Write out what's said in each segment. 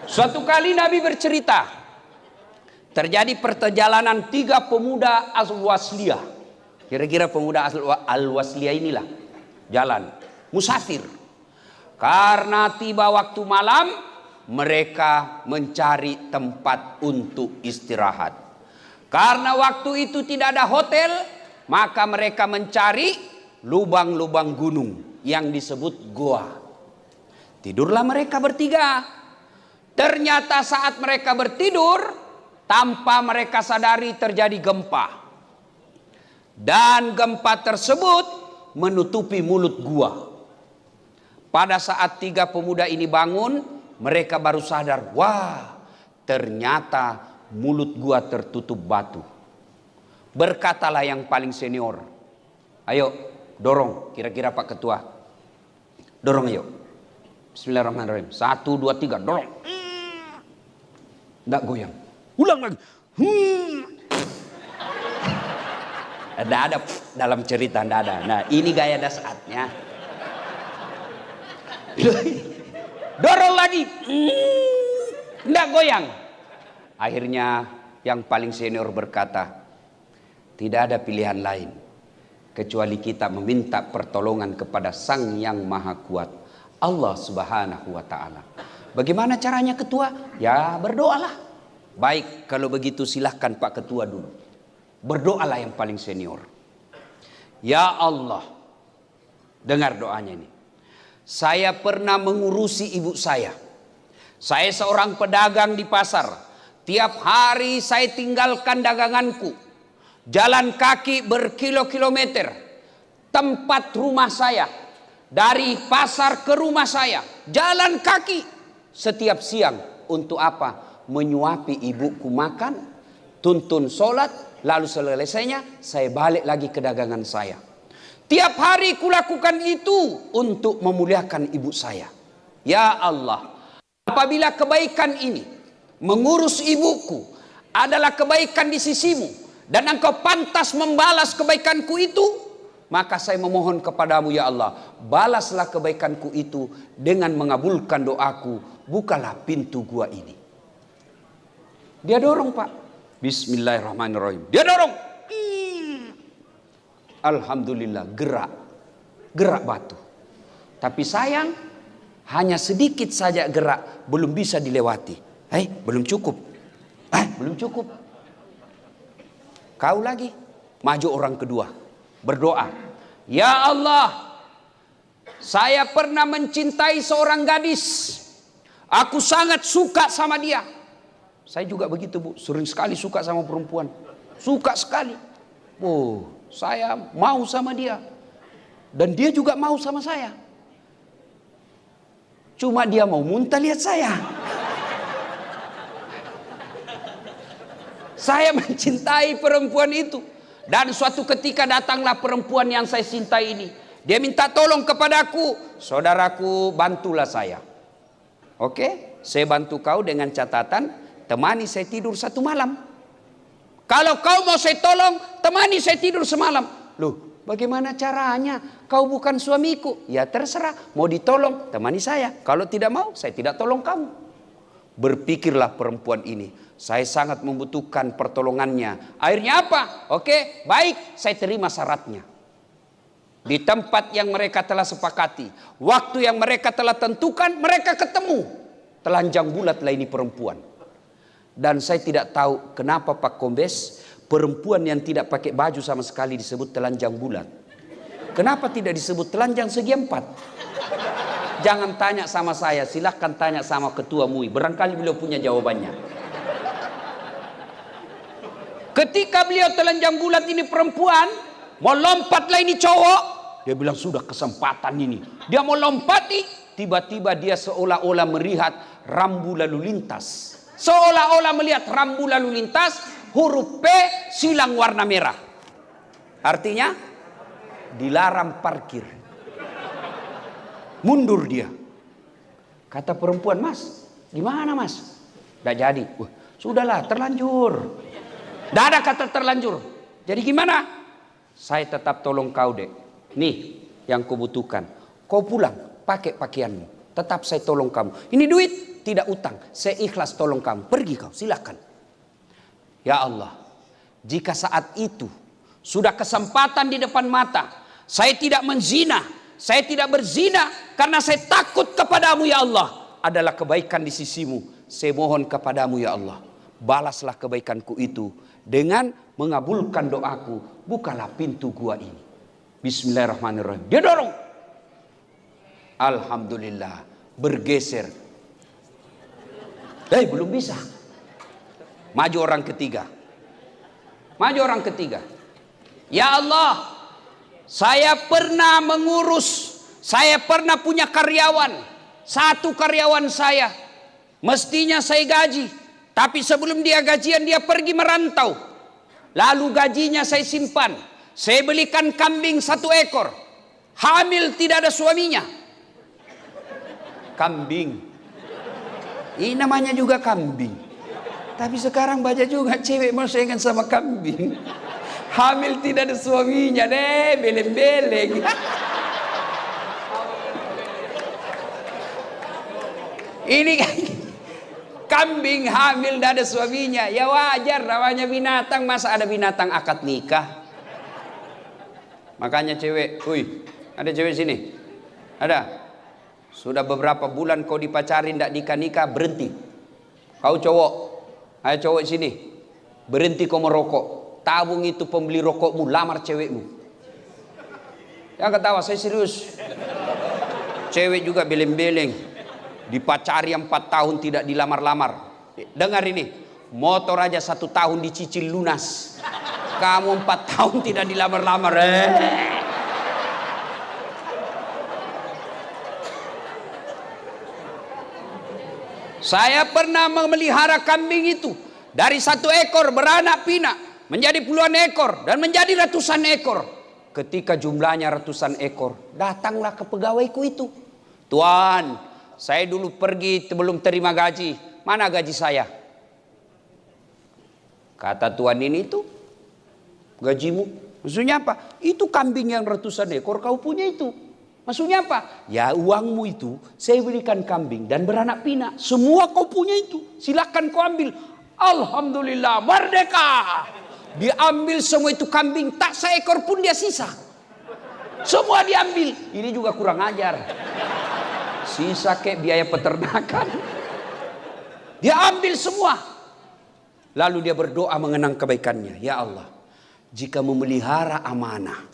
Suatu kali Nabi bercerita, terjadi perjalanan 3 pemuda Al-Wasliyah. Kira-kira pemuda Al-Wasliyah inilah jalan musafir. Karena tiba waktu malam, mereka mencari tempat untuk istirahat. Karena waktu itu tidak ada hotel, maka mereka mencari lubang-lubang gunung yang disebut goa. Tidurlah mereka bertiga. Ternyata saat mereka bertidur, tanpa mereka sadari terjadi gempa. Dan gempa tersebut menutupi mulut gua. Pada saat 3 pemuda ini bangun, mereka baru sadar, wah, ternyata mulut gua tertutup batu. Berkatalah yang paling senior, ayo dorong, kira-kira Pak Ketua. Dorong ayo. Bismillahirrahmanirrahim. 1, 2, 3, dorong. Nggak goyang. Ulang lagi. Nggak ada dalam cerita, nggak ada. Nah, ini gaya dasarnya. Dorong lagi. Nggak goyang. Akhirnya yang paling senior berkata, tidak ada pilihan lain kecuali kita meminta pertolongan kepada Sang Yang Maha Kuat, Allah Subhanahu wa Ta'ala. Bagaimana caranya Ketua? Ya berdoalah. Baik, kalau begitu silahkan Pak Ketua dulu. Berdoalah yang paling senior. Ya Allah, dengar doanya ini. Saya pernah mengurusi ibu saya. Saya seorang pedagang di pasar. Tiap hari saya tinggalkan daganganku. Jalan kaki berkilo-kilometer. Tempat rumah saya. Dari pasar ke rumah saya. Jalan kaki. Setiap siang. Untuk apa? Menyuapi ibuku makan. Tuntun sholat. Lalu selesainya saya balik lagi ke dagangan saya. Tiap hari kulakukan itu untuk memuliakan ibu saya. Ya Allah. Apabila kebaikan ini mengurus ibuku adalah kebaikan di sisimu. Dan engkau pantas membalas kebaikanku itu. Maka saya memohon kepadamu ya Allah. Balaslah kebaikanku itu dengan mengabulkan doaku. Bukalah pintu gua ini. Dia dorong Pak. Bismillahirrahmanirrahim. Dia dorong. Alhamdulillah gerak. Gerak batu. Tapi sayang. Hanya sedikit saja gerak. Belum bisa dilewati. Belum cukup. Belum cukup. Kau lagi. Maju orang kedua. Berdoa. Ya Allah. Saya pernah mencintai seorang gadis. Aku sangat suka sama dia. Saya juga begitu Bu. Sering sekali suka sama perempuan. Suka sekali. Oh, saya mau sama dia. Dan dia juga mau sama saya. Cuma dia mau muntah lihat saya. Saya mencintai perempuan itu. Dan suatu ketika datanglah perempuan yang saya cintai ini. Dia minta tolong kepadaku. Saudaraku, bantulah saya. Oke, saya bantu kau dengan catatan. Temani saya tidur 1 malam. Kalau kau mau saya tolong, temani saya tidur semalam. Loh, bagaimana caranya? Kau bukan suamiku. Ya terserah, mau ditolong, temani saya. Kalau tidak mau, saya tidak tolong kamu. Berpikirlah perempuan ini. Saya sangat membutuhkan pertolongannya. Akhirnya apa? Oke, baik, saya terima syaratnya. Di tempat yang mereka telah sepakati. Waktu yang mereka telah tentukan, mereka ketemu. Telanjang bulatlah ini perempuan. Dan saya tidak tahu kenapa Pak Kombes, perempuan yang tidak pakai baju sama sekali disebut telanjang bulat. Kenapa tidak disebut telanjang segi 4? Jangan tanya sama saya, silahkan tanya sama Ketua MUI. Barangkali beliau punya jawabannya. Ketika beliau telanjang bulat ini perempuan, mau lompatlah ini cowok. Dia bilang sudah kesempatan ini. Dia mau lompati, tiba-tiba dia seolah-olah melihat rambu lalu lintas. Seolah-olah melihat rambu lalu lintas, huruf P silang warna merah. Artinya dilarang parkir. Mundur dia. Kata perempuan, Mas, gimana Mas? Tidak jadi. Sudahlah, terlanjur. Tidak ada kata terlanjur. Jadi gimana? Saya tetap tolong kau dek. Nih yang kau butuhkan. Kau pulang, pakai pakaianmu. tetap saya tolong kamu. Ini duit, tidak utang. Saya ikhlas tolong kamu. Pergi kau, silakan. Ya Allah, jika saat itu sudah kesempatan di depan mata, saya tidak menzina, saya tidak berzina karena saya takut kepadamu ya Allah, adalah kebaikan di sisimu. Saya mohon kepadamu ya Allah, balaslah kebaikanku itu dengan mengabulkan doaku. Bukalah pintu gua ini. Bismillahirrahmanirrahim. Dia dorong. Alhamdulillah, bergeser. Belum bisa. Maju orang ketiga. Maju orang ketiga. Ya Allah, saya pernah mengurus, saya pernah punya karyawan. Satu karyawan saya, mestinya saya gaji. Tapi sebelum dia gajian, dia pergi merantau. Lalu gajinya saya simpan. Saya belikan kambing 1 ekor. Hamil tidak ada suaminya. Kambing. Ini namanya juga kambing. Tapi sekarang banyak juga cewek mau saingan sama kambing. Hamil tidak ada suaminya deh, beleng-beleng. Ini kambing hamil tidak ada suaminya. Ya wajar, namanya binatang. Masa ada binatang akad nikah? Makanya cewek, ada cewek sini? Ada? Sudah beberapa bulan kau dipacarin tidak nikah-nikah, berhenti. Kau cowok, ayo cowok sini, berhenti kau merokok. Tabung itu pembeli rokokmu, lamar cewekmu. Jangan ketawa, saya serius. Cewek juga beleng-beleng, dipacari 4 tahun tidak dilamar-lamar. Dengar ini, motor aja 1 tahun dicicil lunas. Kamu 4 tahun tidak dilamar-lamar. Saya pernah memelihara kambing itu. Dari 1 ekor beranak pinak menjadi puluhan ekor dan menjadi ratusan ekor. Ketika jumlahnya ratusan ekor, datanglah ke pegawaiku itu. Tuan, saya dulu pergi belum terima gaji. Mana gaji saya? Kata tuan ini itu, gajimu. Maksudnya apa? Itu kambing yang ratusan ekor kau punya itu. Maksudnya apa? Ya uangmu itu saya belikan kambing dan beranak pinak. Semua kau punya itu. Silakan kau ambil. Alhamdulillah, merdeka. Diambil semua itu kambing, tak seekor pun dia sisa. Semua diambil. Ini juga kurang ajar. Sisa kayak biaya peternakan. Dia ambil semua. Lalu dia berdoa mengenang kebaikannya. Ya Allah, jika memelihara amanah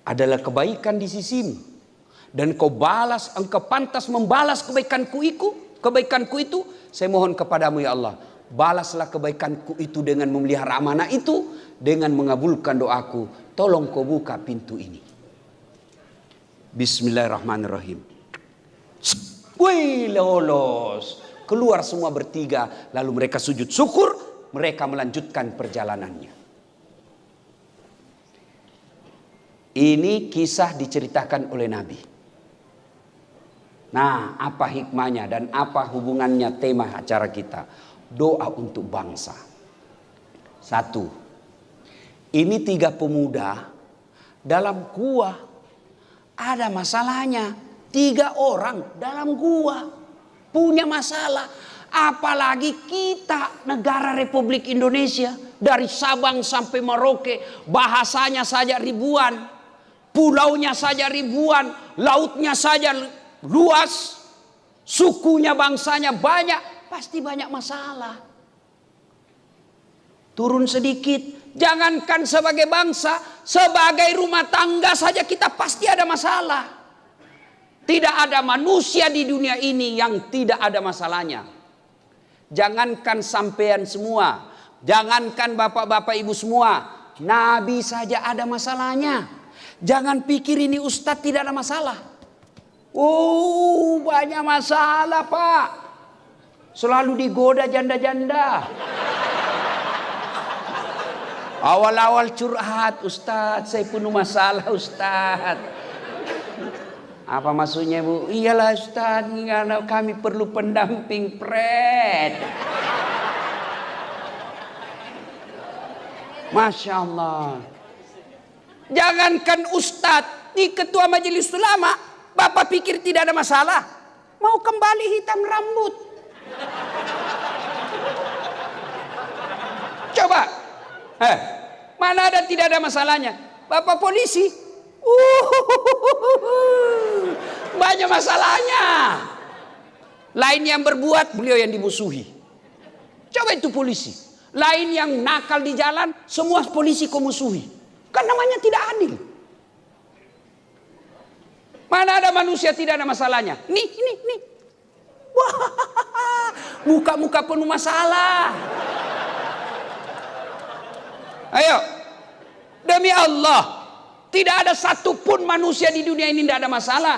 adalah kebaikan di sisimu, dan kau balas, engkau pantas membalas kebaikanku itu, saya mohon kepadamu ya Allah, balaslah kebaikanku itu dengan memelihara amanah itu, dengan mengabulkan doaku. Tolong kau buka pintu ini. Bismillahirrahmanirrahim. Wih, lolos. Keluar semua bertiga, lalu mereka sujud syukur, mereka melanjutkan perjalanannya. Ini kisah diceritakan oleh Nabi. Nah, apa hikmahnya dan apa hubungannya tema acara kita? Doa untuk bangsa. 1. Ini 3 pemuda dalam gua. Ada masalahnya. 3 orang dalam gua punya masalah. Apalagi kita negara Republik Indonesia. Dari Sabang sampai Merauke. Bahasanya saja ribuan. Pulaunya saja ribuan, lautnya saja luas, sukunya, bangsanya banyak, pasti banyak masalah. Turun sedikit, jangankan sebagai bangsa, sebagai rumah tangga saja kita pasti ada masalah. Tidak ada manusia di dunia ini yang tidak ada masalahnya. Jangankan sampean semua, jangankan bapak-bapak ibu semua, Nabi saja ada masalahnya. Jangan pikir ini ustadz tidak ada masalah. Banyak masalah pak. Selalu digoda janda-janda. Awal-awal curhat, ustadz saya penuh masalah ustadz. Apa maksudnya bu? Iyalah ustadz, karena kami perlu pendamping pret. Masya Allah. Jangankan ustadz, di ketua majelis ulama, bapak pikir tidak ada masalah? Mau kembali hitam rambut. Coba. Mana ada tidak ada masalahnya. Bapak polisi. Banyak masalahnya. Lain yang berbuat, beliau yang dimusuhi. Coba itu polisi. Lain yang nakal di jalan, semua polisi kau musuhi. Kan namanya tidak adil. Mana ada manusia tidak ada masalahnya. Nih. Wah, muka-muka penuh masalah. Ayo, demi Allah, tidak ada satupun manusia di dunia ini tidak ada masalah.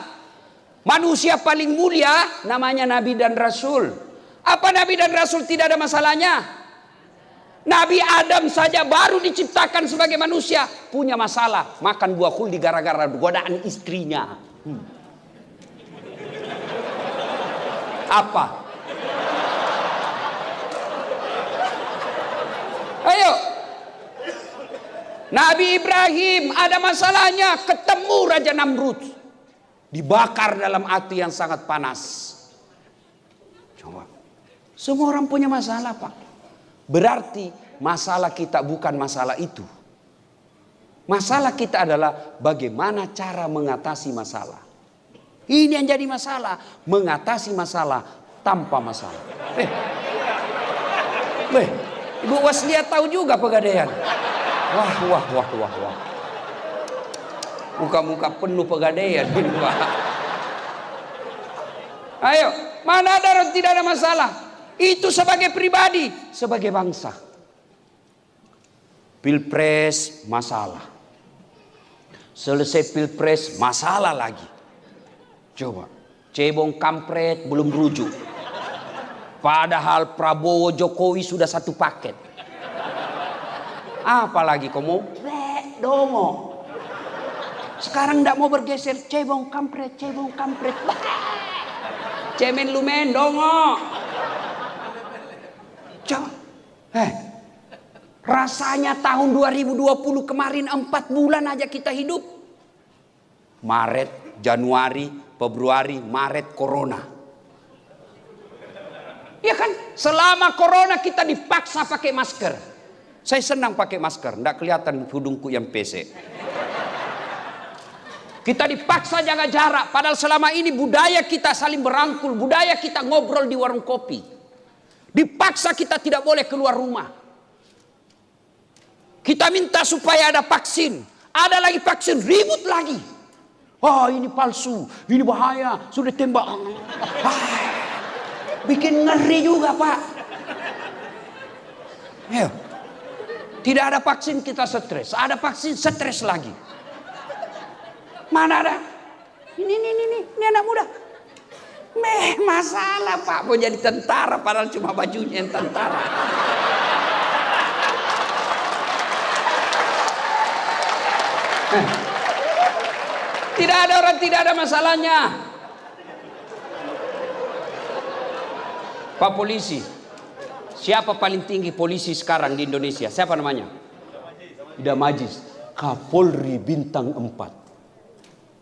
Manusia paling mulia namanya Nabi dan Rasul. Apa Nabi dan Rasul tidak ada masalahnya? Nabi Adam saja baru diciptakan sebagai manusia punya masalah, makan buah khuldi gara-gara godaan istrinya. Apa? Ayo. Nabi Ibrahim ada masalahnya, ketemu Raja Namrud. Dibakar dalam api yang sangat panas. Coba. Semua orang punya masalah, Pak. Berarti masalah kita bukan masalah itu. Masalah kita adalah bagaimana cara mengatasi masalah. Ini yang jadi masalah. Mengatasi masalah tanpa masalah. Ibu Waslia tahu juga Pegadaian. Wah. Muka-muka penuh Pegadaian ini, Pak. Ayo, mana ada orang tidak ada masalah? Itu sebagai pribadi, sebagai bangsa. Pilpres masalah. Selesai pilpres masalah lagi. Coba, cebong kampret belum rujuk. Padahal Prabowo Jokowi sudah satu paket. Apalagi kau mau dongo. Sekarang tidak mau bergeser, cebong kampret. Cemen lumen dongo. Coba. Rasanya tahun 2020 kemarin 4 bulan aja kita hidup. Maret, Januari, Februari, Maret, Corona. Ya kan? Selama Corona kita dipaksa pakai masker. Saya senang pakai masker, tidak kelihatan hidungku yang pesek. Kita dipaksa jaga jarak, padahal selama ini budaya kita saling berangkul, budaya kita ngobrol di warung kopi. Dipaksa kita tidak boleh keluar rumah. Kita minta supaya ada vaksin, ada lagi vaksin, ribut lagi. Oh ini palsu, ini bahaya, sudah tembak. Bikin ngeri juga, Pak. Ayo. Tidak ada vaksin kita stres, ada vaksin stres lagi. Mana ada? Ini anak muda. Masalah, Pak, mau jadi tentara padahal cuma bajunya yang tentara. Tidak ada orang tidak ada masalahnya. Pak polisi, siapa paling tinggi polisi sekarang di Indonesia? Siapa namanya? Idam Aziz, Kapolri bintang 4.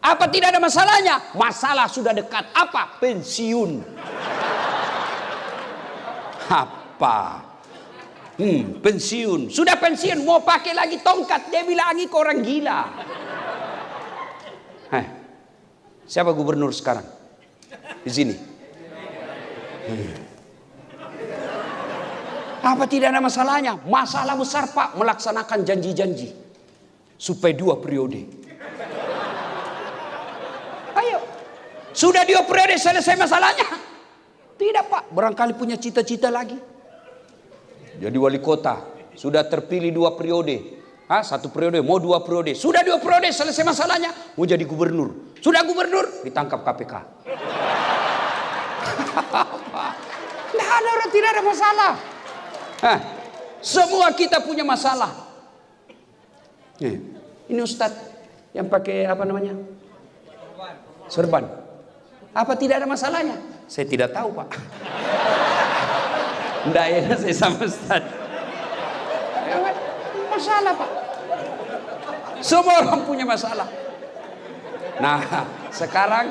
Apa tidak ada masalahnya? Masalah sudah dekat. Apa? Pensiun. Apa? Pensiun. Sudah pensiun, mau pakai lagi tongkat. Dia bilang lagi ke orang gila. Siapa gubernur sekarang? Di sini. Apa tidak ada masalahnya? Masalah besar, Pak, melaksanakan janji-janji supaya 2 periode. Ayo, sudah 2 periode selesai masalahnya? Tidak, Pak, barangkali punya cita-cita lagi. Jadi wali kota, sudah terpilih 2 periode. 1 periode, mau 2 periode. Sudah 2 periode selesai masalahnya, mau jadi gubernur. Sudah gubernur, ditangkap KPK. Tidak ada orang tidak ada masalah. Semua kita punya masalah. Ini Ustadz yang pakai apa namanya? Serban. Apa tidak ada masalahnya? Saya tidak tahu, Pak. Tidak enak saya sama Ustadz. Masalah, Pak. Semua orang punya masalah. Nah, sekarang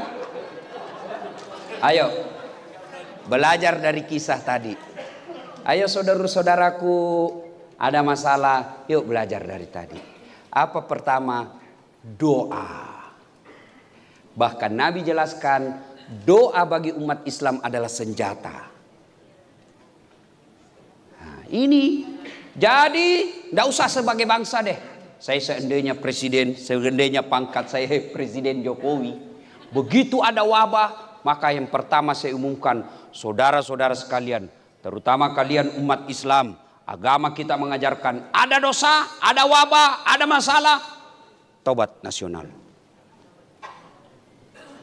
Ayo, belajar dari kisah tadi. Ayo saudara-saudaraku, ada masalah, yuk belajar dari tadi. Apa pertama? Doa. Bahkan Nabi jelaskan, doa bagi umat Islam adalah senjata. Nah, ini jadi tidak usah sebagai bangsa deh. Saya seandainya presiden, seandainya pangkat saya Presiden Jokowi. Begitu ada wabah, maka yang pertama saya umumkan, saudara-saudara sekalian, terutama kalian umat Islam, agama kita mengajarkan, ada dosa, ada wabah, ada masalah, tobat nasional.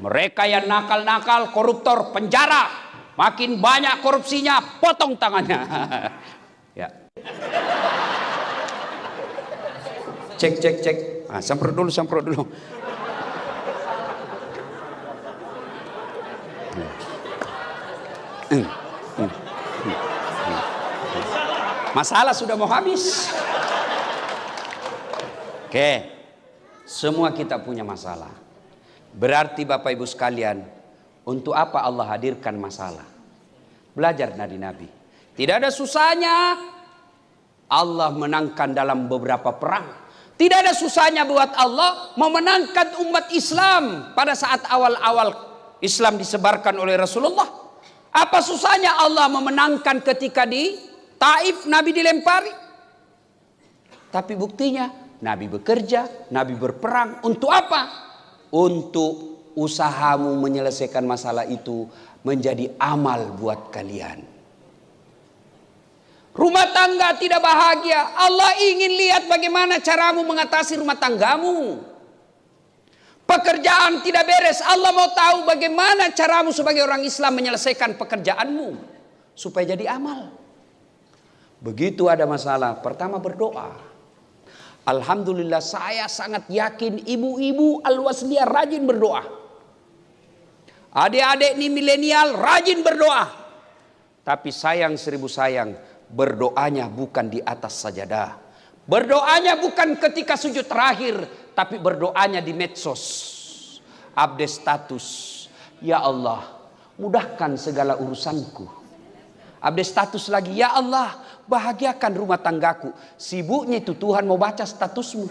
Mereka yang nakal-nakal, koruptor, penjara. Makin banyak korupsinya, potong tangannya. Ya. Cek. Ah, semprot dulu. Masalah sudah mau habis. Oke. Semua kita punya masalah. Berarti Bapak Ibu sekalian, untuk apa Allah hadirkan masalah? Belajar dari Nabi. Tidak ada susahnya Allah menangkan dalam beberapa perang. Tidak ada susahnya buat Allah memenangkan umat Islam pada saat awal-awal Islam disebarkan oleh Rasulullah. Apa susahnya Allah memenangkan ketika di Taif Nabi dilempari? Tapi buktinya Nabi bekerja, Nabi berperang. Untuk apa? Untuk usahamu menyelesaikan masalah itu menjadi amal buat kalian. Rumah tangga tidak bahagia, Allah ingin lihat bagaimana caramu mengatasi rumah tanggamu. Pekerjaan tidak beres, Allah mau tahu bagaimana caramu sebagai orang Islam menyelesaikan pekerjaanmu supaya jadi amal. Begitu ada masalah, pertama berdoa. Alhamdulillah saya sangat yakin ibu-ibu Al-Wasliyah rajin berdoa. Adik-adik ini milenial rajin berdoa. Tapi sayang seribu sayang, berdoanya bukan di atas sajadah. Berdoanya bukan ketika sujud terakhir, tapi berdoanya di medsos. Update status. Ya Allah, mudahkan segala urusanku. Update status lagi, ya Allah, bahagiakan rumah tanggaku. Sibuknya itu Tuhan mau baca statusmu.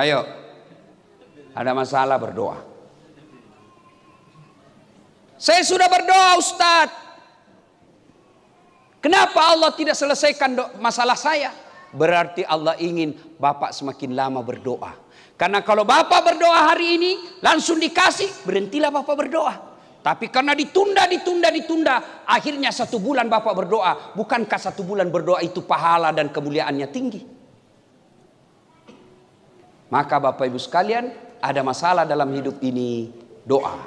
Ayo, ada masalah berdoa. Saya sudah berdoa Ustadz. Kenapa Allah tidak selesaikan masalah saya? Berarti Allah ingin Bapak semakin lama berdoa. Karena kalau Bapak berdoa hari ini langsung dikasih, berhentilah Bapak berdoa. Tapi karena ditunda, akhirnya 1 bulan Bapak berdoa. Bukankah 1 bulan berdoa itu pahala dan kemuliaannya tinggi? Maka Bapak Ibu sekalian, ada masalah dalam hidup ini, doa.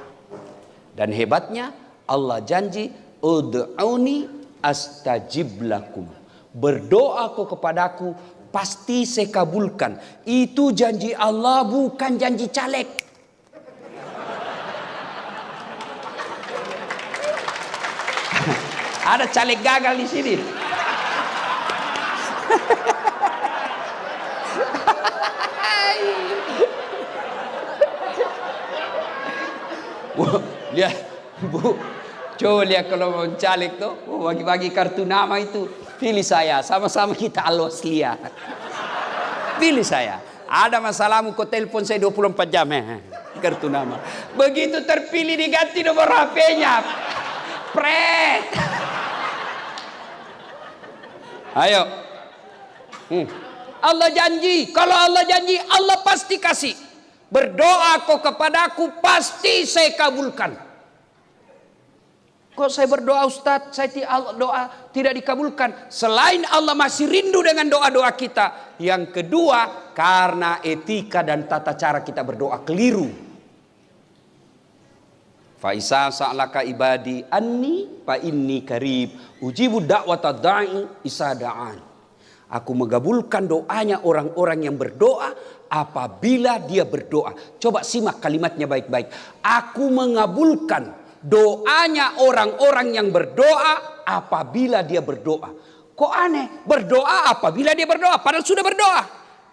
Dan hebatnya Allah janji, ud'uni astajib lakum. Berdoa kau kepadaku, pasti saya kabulkan. Itu janji Allah, bukan janji caleg. Ada caleg gagal di sini. Lihat, Bu, coba lihat kalau mau caleg tuh, bagi-bagi kartu nama itu. Pilih saya, sama-sama kita Al-Wasliyah. Pilih saya. Ada masalahmu, kau telepon saya 24 jam. Kartu nama. Begitu terpilih diganti nomor HP-nya. Pret. Ayo. Allah janji. Kalau Allah janji, Allah pasti kasih. Berdoa kau kepadaku, pasti saya kabulkan. Kok saya berdoa Ustadz, saya doa tidak dikabulkan. Selain Allah masih rindu dengan doa-doa kita. Yang kedua, karena etika dan tata cara kita berdoa keliru. Faisa sa'laka ibadi anni fa inni karib ujibu da'wata da'i isa da'an. Aku mengabulkan doanya orang-orang yang berdoa apabila dia berdoa. Coba simak kalimatnya baik-baik. Aku mengabulkan doanya orang-orang yang berdoa apabila dia berdoa. Kok aneh? Berdoa apabila dia berdoa, padahal sudah berdoa.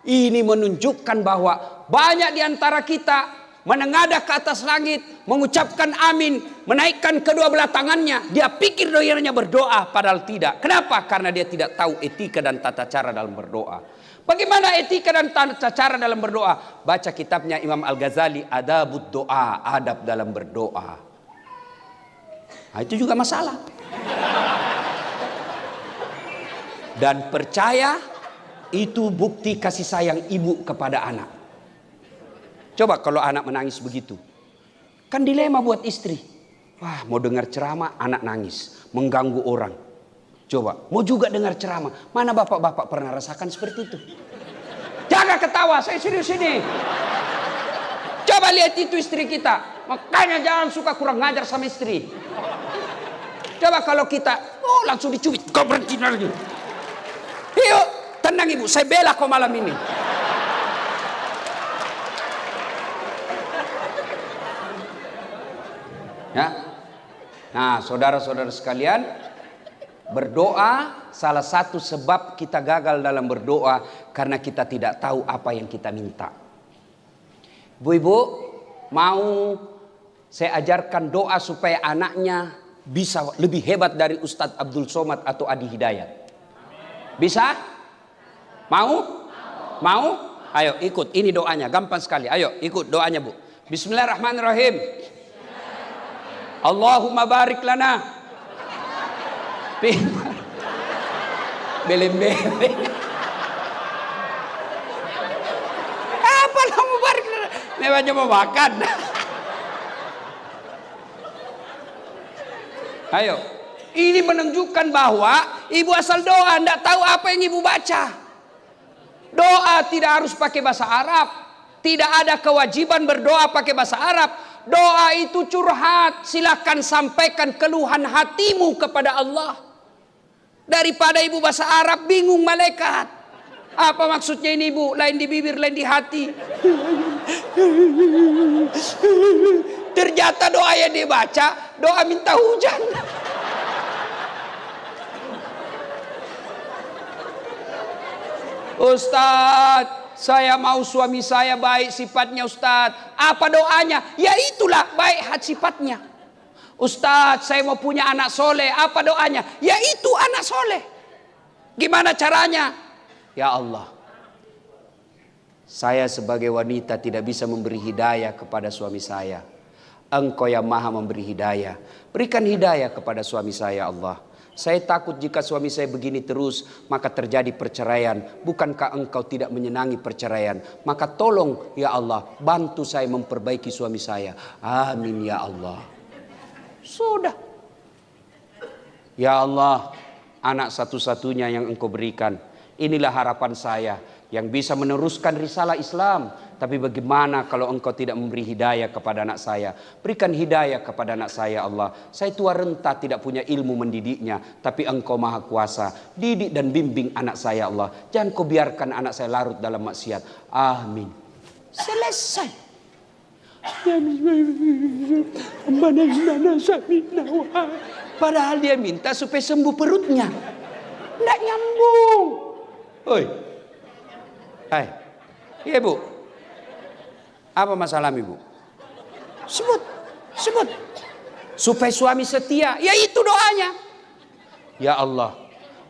Ini menunjukkan bahwa banyak di antara kita menengadah ke atas langit, mengucapkan amin, menaikkan kedua belah tangannya. Dia pikir doanya berdoa, padahal tidak. Kenapa? Karena dia tidak tahu etika dan tata cara dalam berdoa. Bagaimana etika dan tata cara dalam berdoa? Baca kitabnya Imam Al-Ghazali, Adabud Doa, adab dalam berdoa. Nah, itu juga masalah. Dan percaya itu bukti kasih sayang ibu kepada anak. Coba kalau anak menangis begitu, kan dilema buat istri. Wah, mau dengar ceramah, anak nangis, mengganggu orang. Coba, mau juga dengar ceramah. Mana bapak-bapak pernah rasakan seperti itu? Jangan ketawa, saya serius ini. Coba lihat itu istri kita. Makanya jangan suka kurang ngajar sama istri. Coba kalau kita, langsung dicubit. Kau berhenti lagi. Yuk, tenang ibu, saya bela kau malam ini. Ya. Nah, saudara-saudara sekalian, berdoa salah satu sebab kita gagal dalam berdoa karena kita tidak tahu apa yang kita minta. Ibu-ibu, mau saya ajarkan doa supaya anaknya bisa lebih hebat dari Ustadz Abdul Somad atau Adi Hidayat. Bisa? Mau? Mau? Ayo ikut, ini doanya, gampang sekali. Ayo ikut doanya Bu. Bismillahirrahmanirrahim. Allahumma barik lana. Belem-belem. Apa lah mau barik lana? Memangnya mau makan. Ayo. Ini menunjukkan bahwa ibu asal doa, tidak tahu apa yang ibu baca. Doa tidak harus pakai bahasa Arab. Tidak ada kewajiban berdoa pakai bahasa Arab. Doa itu curhat. Silakan sampaikan keluhan hatimu kepada Allah. Daripada ibu bahasa Arab bingung malaikat. Apa maksudnya ini ibu? Lain di bibir, lain di hati. Ternyata doa yang dibaca, doa minta hujan. Ustadz, saya mau suami saya baik sifatnya Ustadz. Apa doanya? Ya itulah baik sifatnya. Ustadz, saya mau punya anak soleh. Apa doanya? Ya itu anak soleh. Gimana caranya? Ya Allah, saya sebagai wanita tidak bisa memberi hidayah kepada suami saya. Engkau yang maha memberi hidayah. Berikan hidayah kepada suami saya Allah. Saya takut jika suami saya begini terus, maka terjadi perceraian. Bukankah engkau tidak menyenangi perceraian? Maka tolong ya Allah, bantu saya memperbaiki suami saya. Amin ya Allah. Sudah. Ya Allah, anak satu-satunya yang engkau berikan. Inilah harapan saya yang bisa meneruskan risalah Islam. Tapi bagaimana kalau engkau tidak memberi hidayah kepada anak saya? Berikan hidayah kepada anak saya Allah. Saya tua renta tidak punya ilmu mendidiknya. Tapi engkau maha kuasa. Didik dan bimbing anak saya Allah. Jangan kau biarkan anak saya larut dalam maksiat. Amin. Selesai. Padahal dia minta supaya sembuh perutnya. Tidak nyambung. Oi. Hai. Iya Bu. Apa masalah ibu? Sebut. Supaya suami setia. Ya itu doanya. Ya Allah,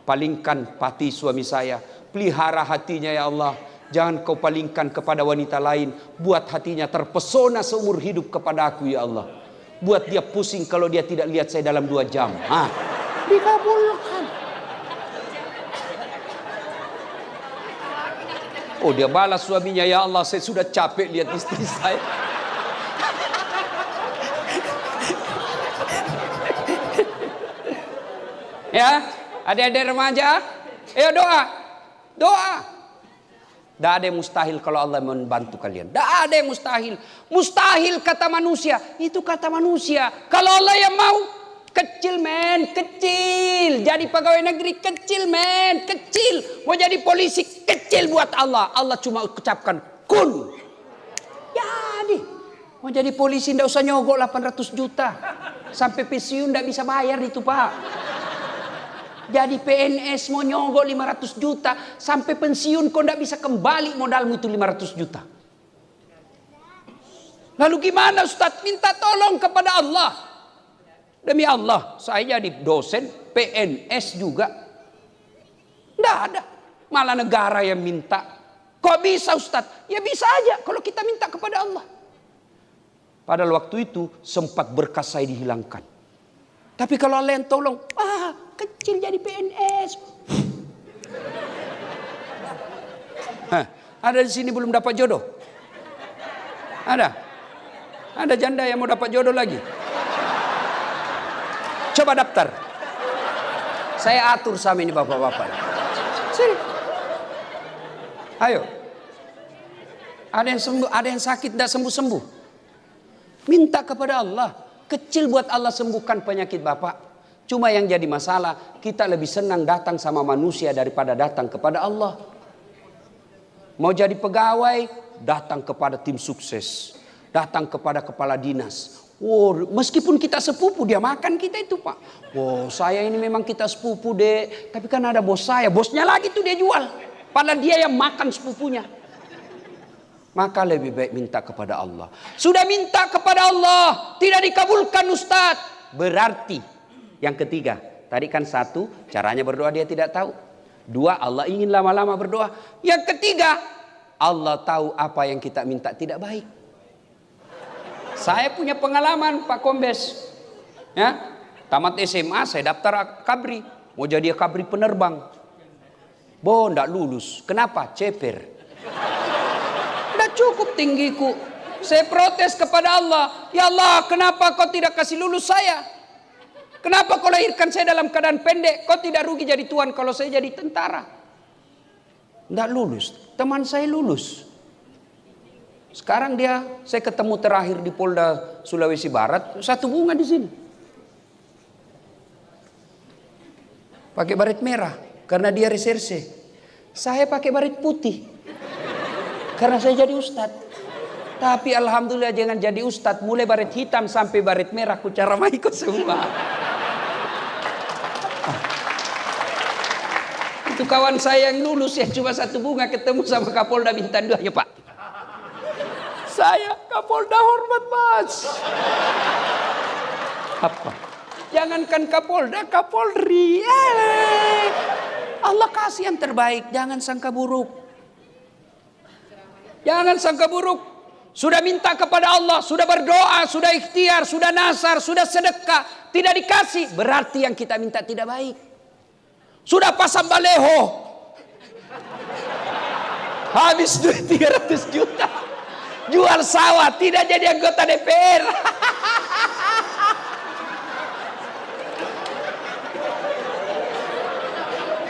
palingkan hati suami saya. Pelihara hatinya ya Allah. Jangan kau palingkan kepada wanita lain. Buat hatinya terpesona seumur hidup kepada aku ya Allah. Buat dia pusing kalau dia tidak lihat saya dalam 2 jam. Dikabulkan. Oh dia balas suaminya, ya Allah saya sudah capek lihat istri saya. Ya, adik-adik remaja, ayo doa. Doa. Tidak ada yang mustahil kalau Allah membantu kalian. Tidak ada yang mustahil. Mustahil kata manusia, itu kata manusia. Kalau Allah yang mau, kecil men, kecil. Jadi pegawai negeri kecil men, kecil. Mau jadi polisi kecil buat Allah. Allah cuma ucapkan kun. Jadi mau jadi polisi tidak usah nyogok 800 juta. Sampai pensiun tidak bisa bayar itu Pak. Jadi PNS mau nyogok 500 juta. Sampai pensiun kau tidak bisa kembali modalmu itu 500 juta. Lalu gimana Ustaz? Minta tolong kepada Allah. Demi Allah, saya jadi dosen PNS juga. Tidak ada. Malah negara yang minta. Kok bisa Ustaz? Ya bisa aja kalau kita minta kepada Allah. Padahal waktu itu sempat berkas saya dihilangkan. Tapi kalau Allah yang tolong, kecil jadi PNS. Ada di sini belum dapat jodoh? Ada? Ada janda yang mau dapat jodoh lagi? Coba daftar. Saya atur sama ini bapak-bapak. Sini. Ayo. Ada yang sembuh, ada yang sakit tidak sembuh-sembuh. Minta kepada Allah. Kecil buat Allah sembuhkan penyakit Bapak. Cuma yang jadi masalah, kita lebih senang datang sama manusia daripada datang kepada Allah. Mau jadi pegawai, datang kepada tim sukses. Datang kepada kepala dinas. Meskipun kita sepupu, dia makan kita itu Pak. Saya ini memang kita sepupu dek. Tapi kan ada bos saya. Bosnya lagi tuh dia jual. Padahal dia yang makan sepupunya. Maka lebih baik minta kepada Allah. Sudah minta kepada Allah, tidak dikabulkan Ustadz. Berarti yang ketiga, tadi kan satu, caranya berdoa dia tidak tahu. Dua, Allah ingin lama-lama berdoa. Yang ketiga, Allah tahu apa yang kita minta tidak baik. Saya punya pengalaman Pak Kombes. Ya, tamat SMA saya daftar kabri. Mau jadi kabri penerbang. Nggak lulus. Kenapa? Ceper. Cukup tinggiku. Saya protes kepada Allah. Ya Allah, kenapa kau tidak kasih lulus saya? Kenapa kau lahirkan saya dalam keadaan pendek? Kau tidak rugi jadi tuan kalau saya jadi tentara? Tidak lulus. Teman saya lulus. Sekarang saya ketemu terakhir di Polda Sulawesi Barat. Satu bunga di sini. Pakai baret merah. Karena dia reserse. Saya pakai baret putih. Karena saya jadi ustadz. Tapi alhamdulillah jangan jadi ustadz. Mulai baret hitam sampai baret merah. Ku cara ikut semua. Itu kawan saya yang lulus ya. Cuma satu bunga ketemu sama Kapolda Bintang 2. Ya Pak. Saya Kapolda hormat Mas. Apa? Jangankan Kapolda, Kapolri. Allah kasih yang terbaik. Jangan sangka buruk. Jangan sangka buruk. Sudah minta kepada Allah, sudah berdoa, sudah ikhtiar, sudah nasar, sudah sedekah, tidak dikasih, berarti yang kita minta tidak baik. Sudah pasang baleho, habis duit 300 juta, jual sawah, tidak jadi anggota DPR.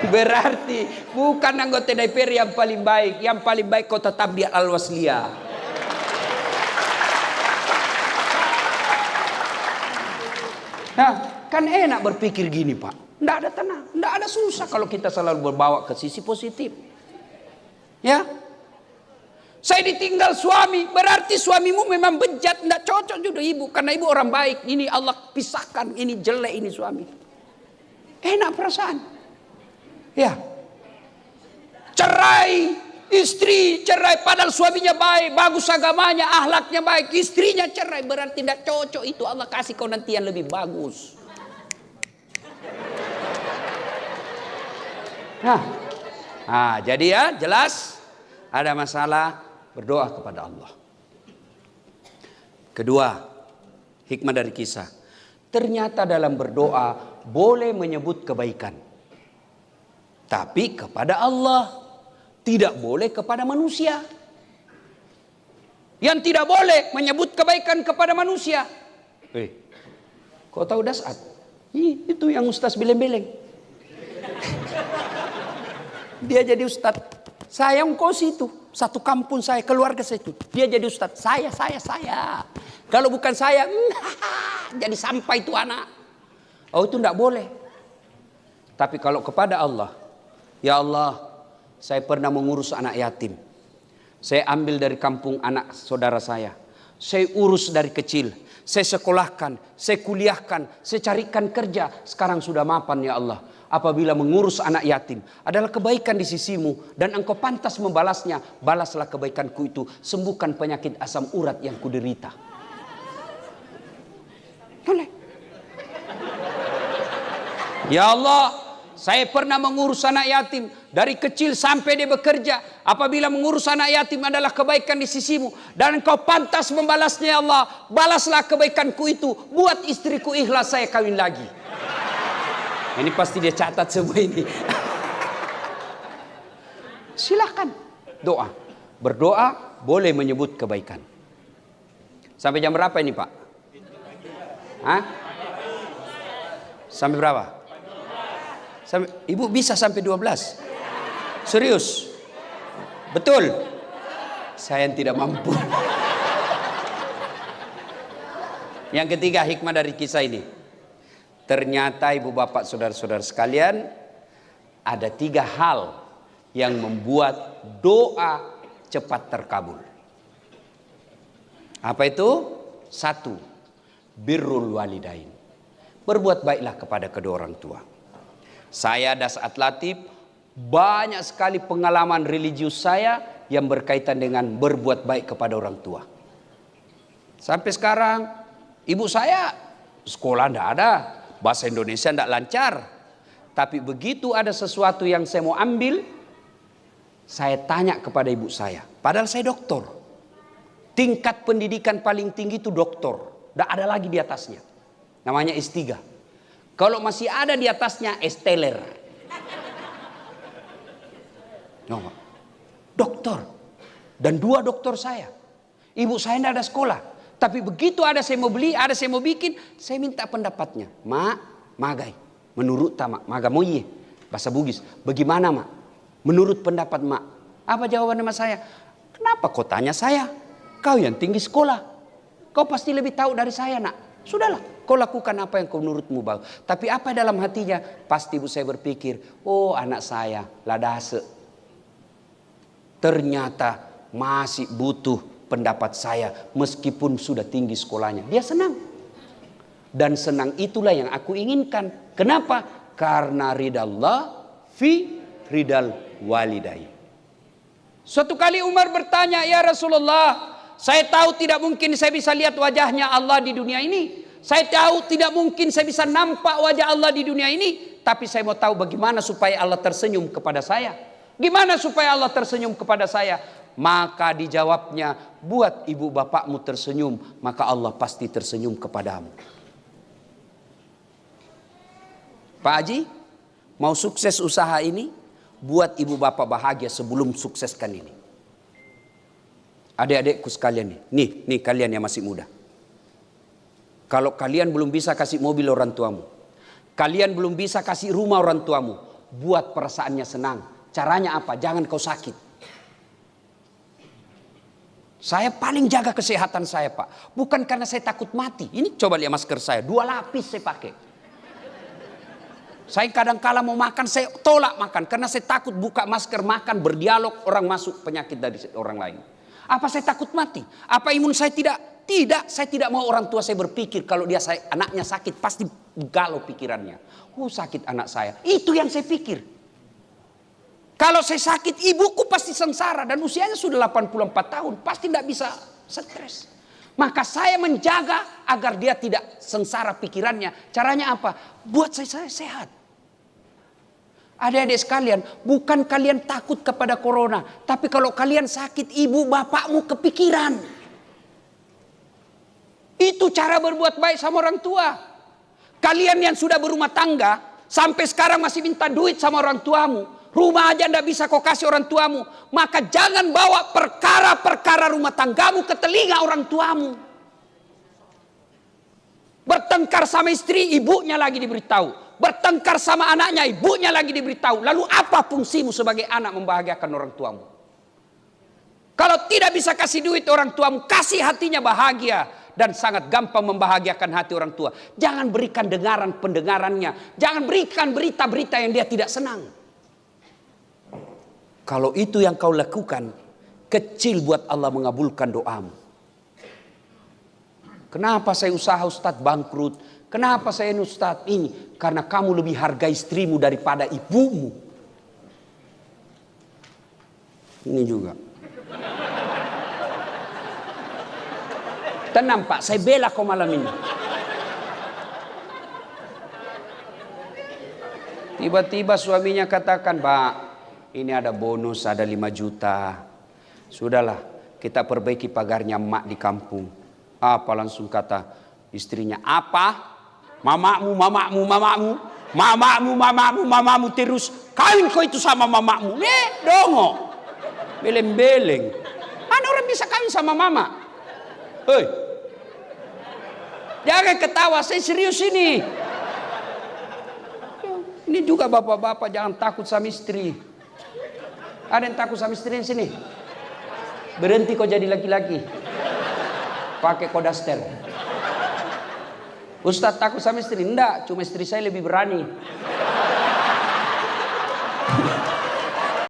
Berarti bukan anggota DPR yang paling baik. Yang paling baik kau tetap di Al-Wasliyah. Nah, kan enak berpikir gini Pak. Tidak ada tenang, tidak ada susah kalau kita selalu berbawa ke sisi positif. Ya, saya ditinggal suami, berarti suamimu memang bejat, tidak cocok juga ibu. Karena ibu orang baik, ini Allah pisahkan, ini jelek, ini suami. Enak perasaan. Ya, cerai, istri cerai, padahal suaminya baik, bagus agamanya, akhlaknya baik, istrinya cerai, berarti tidak cocok itu. Allah kasih kau nanti yang lebih bagus. Nah, jadi ya jelas ada masalah, berdoa kepada Allah. Kedua, hikmah dari kisah, ternyata dalam berdoa boleh menyebut kebaikan. Tapi kepada Allah, tidak boleh kepada manusia. Yang tidak boleh menyebut kebaikan kepada manusia. Kau tahu Dasat? Itu yang Ustaz beleng-beleng. Dia jadi Ustaz. Saya ongkos itu. Satu kampung saya, keluarga saya itu. Dia jadi Ustaz. Saya. Kalau bukan saya, jadi sampah itu anak. Oh itu tidak boleh. Tapi kalau kepada Allah, ya Allah, saya pernah mengurus anak yatim. Saya ambil dari kampung anak saudara saya. Saya urus dari kecil. Saya sekolahkan, saya kuliahkan, saya carikan kerja. Sekarang sudah mapan ya Allah. apabila mengurus anak yatim adalah kebaikan di sisimu dan engkau pantas membalasnya, balaslah kebaikanku itu, sembuhkan penyakit asam urat yang kuderita. Boleh. Ya Allah, saya pernah mengurus anak yatim dari kecil sampai dia bekerja. Apabila mengurus anak yatim adalah kebaikan di sisimu dan engkau pantas membalasnya, ya Allah, balaslah kebaikanku itu, buat istriku ikhlas saya kawin lagi. Ini pasti dia catat semua ini. Silakan doa. Berdoa boleh menyebut kebaikan. Sampai jam berapa ini Pak? Hah? Sampai berapa? Ibu bisa sampai 12? Serius? Betul? Saya yang tidak mampu. Yang ketiga hikmah dari kisah ini. Ternyata ibu bapak saudara-saudara sekalian, ada 3 hal yang membuat doa cepat terkabul. Apa itu? 1, birrul walidain. Berbuat baiklah kepada kedua orang tua. Saya Dasat Latif banyak sekali pengalaman religius saya yang berkaitan dengan berbuat baik kepada orang tua. Sampai sekarang ibu saya sekolah tidak ada, bahasa Indonesia tidak lancar. Tapi begitu ada sesuatu yang saya mau ambil, saya tanya kepada ibu saya. Padahal saya doktor. Tingkat pendidikan paling tinggi itu doktor. Tidak ada lagi di atasnya. Namanya S3. Kalau masih ada di atasnya esteller. No, doktor. Dan 2 doktor saya. Ibu saya tidak ada sekolah. Tapi begitu ada saya mau beli, ada saya mau bikin, saya minta pendapatnya. Mak, magai. Menurut mak, magamoye. Bahasa Bugis. Bagaimana mak? Menurut pendapat mak. Apa jawaban mak saya? Kenapa kau tanya saya? Kau yang tinggi sekolah. Kau pasti lebih tahu dari saya nak. Sudahlah, kau lakukan apa yang kau menurutmu bagus. Tapi apa dalam hatinya? Pasti ibu saya berpikir, oh anak saya ladase. Ternyata masih butuh pendapat saya meskipun sudah tinggi sekolahnya. Dia senang. Dan senang itulah yang aku inginkan. Kenapa? Karena ridallah fi ridal walidai. Suatu kali Umar bertanya, ya Rasulullah, saya tahu tidak mungkin saya bisa lihat wajahnya Allah di dunia ini. Saya tahu tidak mungkin saya bisa nampak wajah Allah di dunia ini. Tapi saya mau tahu bagaimana supaya Allah tersenyum kepada saya. Gimana supaya Allah tersenyum kepada saya? Maka dijawabnya, buat ibu bapakmu tersenyum, maka Allah pasti tersenyum kepadamu. Pak Haji, mau sukses usaha ini? Buat ibu bapak bahagia sebelum sukseskan ini. Adik-adikku sekalian nih kalian yang masih muda. Kalau kalian belum bisa kasih mobil orang tuamu, kalian belum bisa kasih rumah orang tuamu, buat perasaannya senang. Caranya apa? Jangan kau sakit. Saya paling jaga kesehatan saya Pak. Bukan karena saya takut mati. Ini coba lihat masker saya, 2 lapis saya pakai. Saya kadang-kala mau makan, saya tolak makan. Karena saya takut buka masker makan, berdialog, orang masuk penyakit dari orang lain. Apa saya takut mati? Apa imun saya tidak? Tidak, saya tidak mau orang tua saya berpikir kalau anaknya sakit pasti galau pikirannya. Oh sakit anak saya, itu yang saya pikir. Kalau saya sakit ibuku pasti sengsara dan usianya sudah 84 tahun, pasti tidak bisa stres. Maka saya menjaga agar dia tidak sengsara pikirannya. Caranya apa? Buat saya sehat. Adik-adik sekalian, bukan kalian takut kepada corona, tapi kalau kalian sakit ibu bapakmu kepikiran. Itu cara berbuat baik sama orang tua. Kalian yang sudah berumah tangga, sampai sekarang masih minta duit sama orang tuamu. Rumah aja ndak bisa kau kasih orang tuamu. Maka jangan bawa perkara-perkara rumah tanggamu ke telinga orang tuamu. Bertengkar sama istri, ibunya lagi diberitahu. Bertengkar sama anaknya, ibunya lagi diberitahu. Lalu apa fungsimu sebagai anak membahagiakan orang tuamu? Kalau tidak bisa kasih duit orang tuamu, kasih hatinya bahagia. Dan sangat gampang membahagiakan hati orang tua. Jangan berikan pendengarannya. Jangan berikan berita-berita yang dia tidak senang. Kalau itu yang kau lakukan, kecil buat Allah mengabulkan doamu. Kenapa saya usaha Ustadz bangkrut? Kenapa saya Ustadz? Ini karena kamu lebih hargai istrimu daripada ibumu. Ini juga. Tenang Pak, saya bela kau malam ini. Tiba-tiba suaminya katakan, Pak, ini ada bonus, ada 5 juta. Sudahlah, kita perbaiki pagarnya emak di kampung. Apa langsung kata istrinya, apa? Mamamu, mamamu, mamamu, mamamu, mamamu, mamamu terus. Kawin kau itu sama mamamu. Dongo. Beleng-beleng. Mana orang bisa kawin sama mama? Hei. Jangan ketawa, saya serius ini. Ini juga bapak-bapak jangan takut sama istri. Ada yang takut sama istri di sini? Berhenti kau jadi laki-laki. Pakai kodaster. Ustadz takut sama istri? Enggak, cuma istri saya lebih berani.